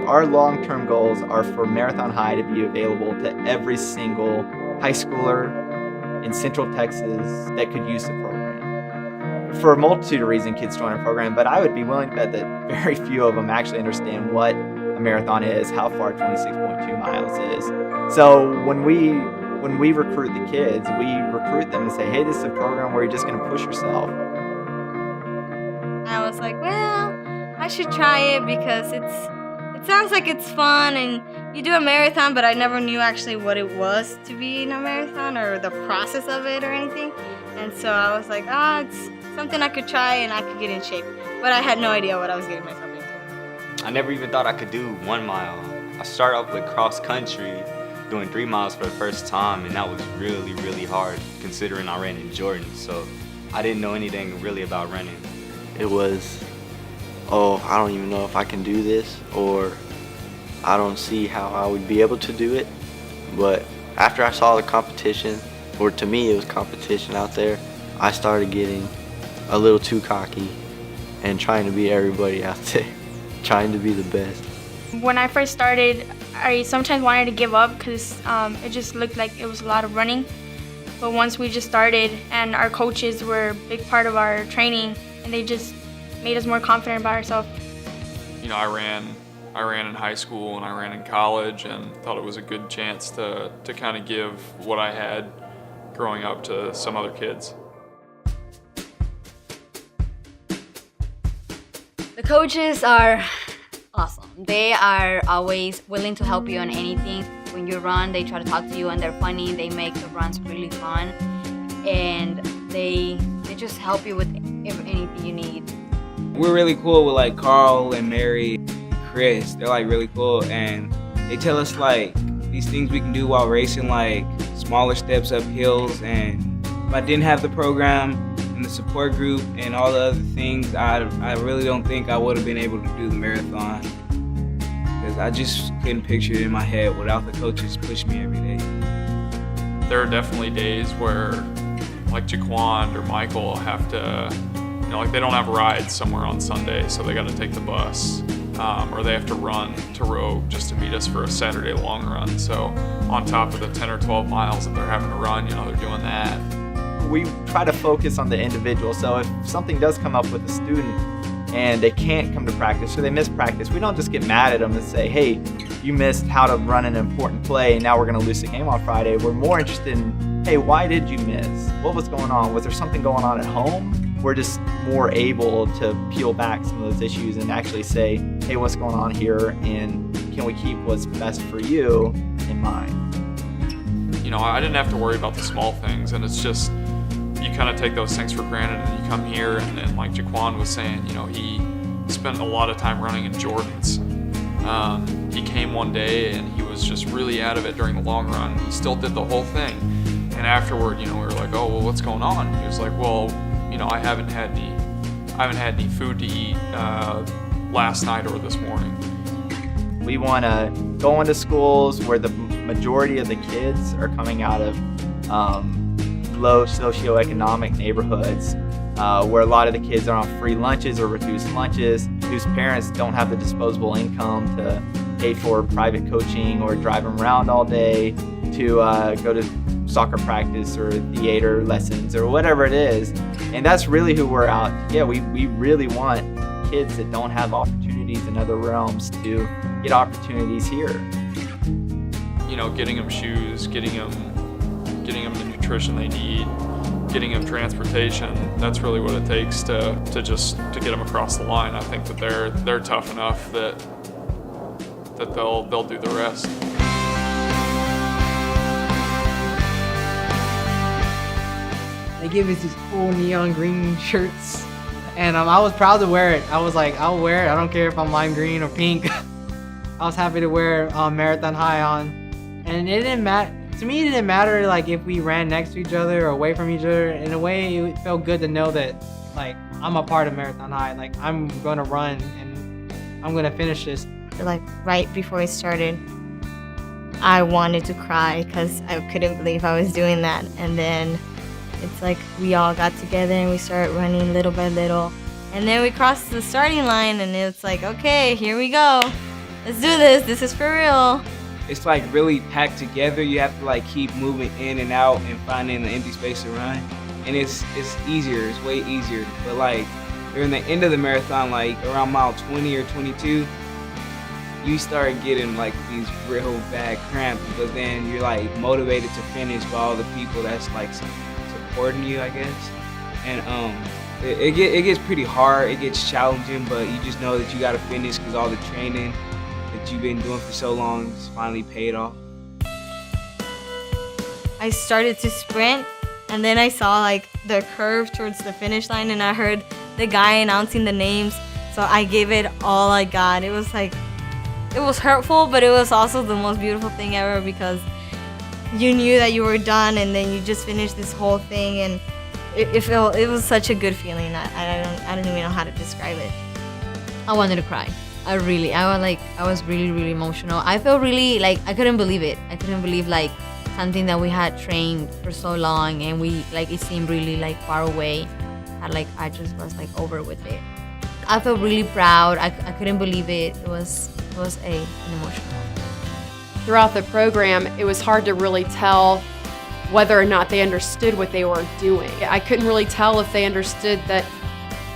Our long-term goals are for Marathon High to be available to every single high schooler in Central Texas that could use the program. For a multitude of reasons, kids join our program, but I would be willing to bet that very few of them actually understand what a marathon is, how far 26.2 miles is. So when we recruit the kids, we recruit them and say, hey, this is a program where you're just going to push yourself. I was like, well, I should try it because it sounds like it's fun and you do a marathon, but I never knew actually what it was to be in a marathon or the process of it or anything. And so I was like, it's something I could try and I could get in shape. But I had no idea what I was getting myself into. I never even thought I could do 1 mile. I started off with cross country, doing 3 miles for the first time, and that was really, really hard considering I ran in Jordan. So I didn't know anything really about running. It was, I don't even know if I can do this, or I don't see how I would be able to do it. But after I saw the competition, or to me it was competition out there, I started getting a little too cocky and trying to beat everybody out there, trying to be the best. When I first started, I sometimes wanted to give up because it just looked like it was a lot of running. But once we just started and our coaches were a big part of our training and they just made us more confident about ourselves. You know, I ran in high school and I ran in college and thought it was a good chance to kind of give what I had growing up to some other kids. The coaches are awesome. They are always willing to help you on anything. When you run, they try to talk to you and they're funny. They make the runs really fun and they just help you with anything you need. We're really cool with like Carl and Mary, Chris. They're like really cool and they tell us like these things we can do while racing, like smaller steps up hills. And if I didn't have the program and the support group and all the other things, I really don't think I would have been able to do the marathon, because I just couldn't picture it in my head without the coaches pushing me every day. There are definitely days where, like Jaquan or Michael have to, like they don't have rides somewhere on Sunday, so they got to take the bus, or they have to run to Rogue just to meet us for a Saturday long run. So on top of the 10 or 12 miles that they're having to run, they're doing that. We try to focus on the individual. So if something does come up with a student and they can't come to practice or they miss practice, we don't just get mad at them and say, hey, you missed how to run an important play and now we're going to lose the game on Friday. We're more interested in, hey, why did you miss? What was going on? Was there something going on at home? We're just more able to peel back some of those issues and actually say, hey, what's going on here and can we keep what's best for you in mind? I didn't have to worry about the small things, and it's just, you kind of take those things for granted and you come here and like Jaquan was saying, he spent a lot of time running in Jordans. He came one day and he was just really out of it during the long run. He still did the whole thing. And afterward, we were like, oh, well, what's going on? He was like, well, I haven't had any food to eat last night or this morning. We want to go into schools where the majority of the kids are coming out of low socioeconomic neighborhoods, where a lot of the kids are on free lunches or reduced lunches, whose parents don't have the disposable income to pay for private coaching or drive them around all day to go to soccer practice or theater lessons or whatever it is. And that's really who we're out. Yeah, we really want kids that don't have opportunities in other realms to get opportunities here. Getting them shoes, getting them the nutrition they need, getting them transportation. That's really what it takes to get them across the line. I think that they're tough enough that they'll do the rest. They gave us these cool neon green shirts, and I was proud to wear it. I was like, I'll wear it. I don't care if I'm lime green or pink. I was happy to wear Marathon High on, and it didn't matter. To me, it didn't matter like if we ran next to each other or away from each other. In a way, it felt good to know that like I'm a part of Marathon High. Like I'm gonna run and I'm gonna finish this. Like right before I started, I wanted to cry because I couldn't believe I was doing that. And then it's like we all got together and we started running little by little. And then we crossed the starting line and it's like, okay, here we go. let's do this. This is for real. It's like really packed together. You have to like keep moving in and out and finding an empty space to run. And it's easier, it's way easier. But like during the end of the marathon, like around mile 20 or 22, you start getting like these real bad cramps, but then you're like motivated to finish by all the people that's like supporting you, I guess. And it gets pretty hard, it gets challenging, but you just know that you gotta finish because all the training that you've been doing for so long is finally paid off. I started to sprint, and then I saw like the curve towards the finish line, and I heard the guy announcing the names, so I gave it all I got. It was like, it was hurtful, but it was also the most beautiful thing ever because you knew that you were done, and then you just finished this whole thing, and it was such a good feeling. I don't even know how to describe it. I wanted to cry. I was really, really emotional. I felt really like I couldn't believe it. I couldn't believe like something that we had trained for so long and we like it seemed really like far away. I just was like over with it. I felt really proud. I couldn't believe it. It was an emotional. Throughout the program, it was hard to really tell whether or not they understood what they were doing. I couldn't really tell if they understood that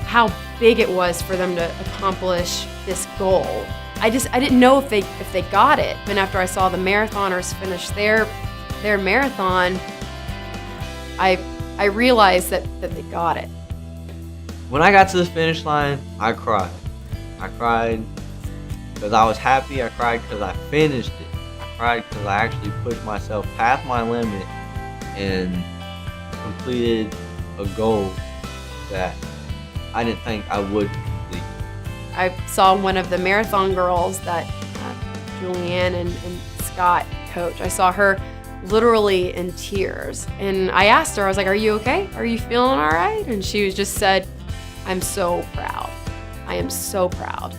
how big it was for them to accomplish this goal. I didn't know if they got it. And after I saw the marathoners finish their marathon, I realized that they got it. When I got to the finish line, I cried. I cried because I was happy. I cried because I finished it. I cried because I actually pushed myself past my limit and completed a goal that I didn't think I would complete. I saw one of the marathon girls that Julianne and Scott coach. I saw her literally in tears. And I asked her, I was like, are you okay? Are you feeling all right? And she just said, I'm so proud. I am so proud.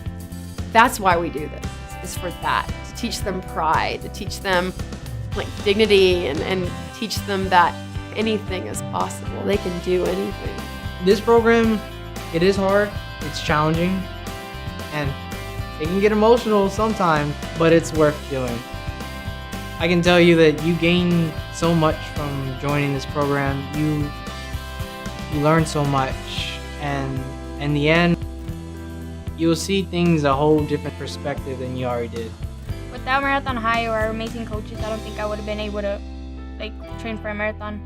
That's why we do this, is for that, to teach them pride, to teach them like dignity and teach them that anything is possible. They can do anything. This program, it is hard, it's challenging, and it can get emotional sometimes, but it's worth doing. I can tell you that you gain so much from joining this program. You learn so much, and in the end, you'll see things a whole different perspective than you already did. Without Marathon High or our amazing coaches, I don't think I would have been able to train for a marathon.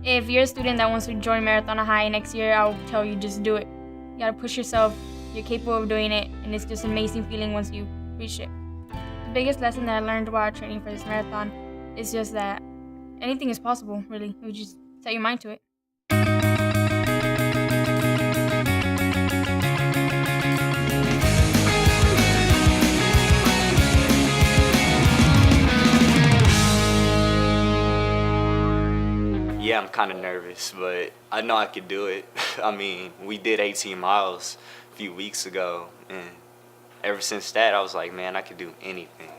If you're a student that wants to join Marathon High next year, I'll tell you just do it. You gotta push yourself. You're capable of doing it, and it's just an amazing feeling once you reach it. The biggest lesson that I learned while training for this marathon is just that anything is possible, really. You just set your mind to it. Yeah, I'm kind of nervous, but I know I could do it. I mean, we did 18 miles a few weeks ago, and ever since that, I was like, man, I could do anything.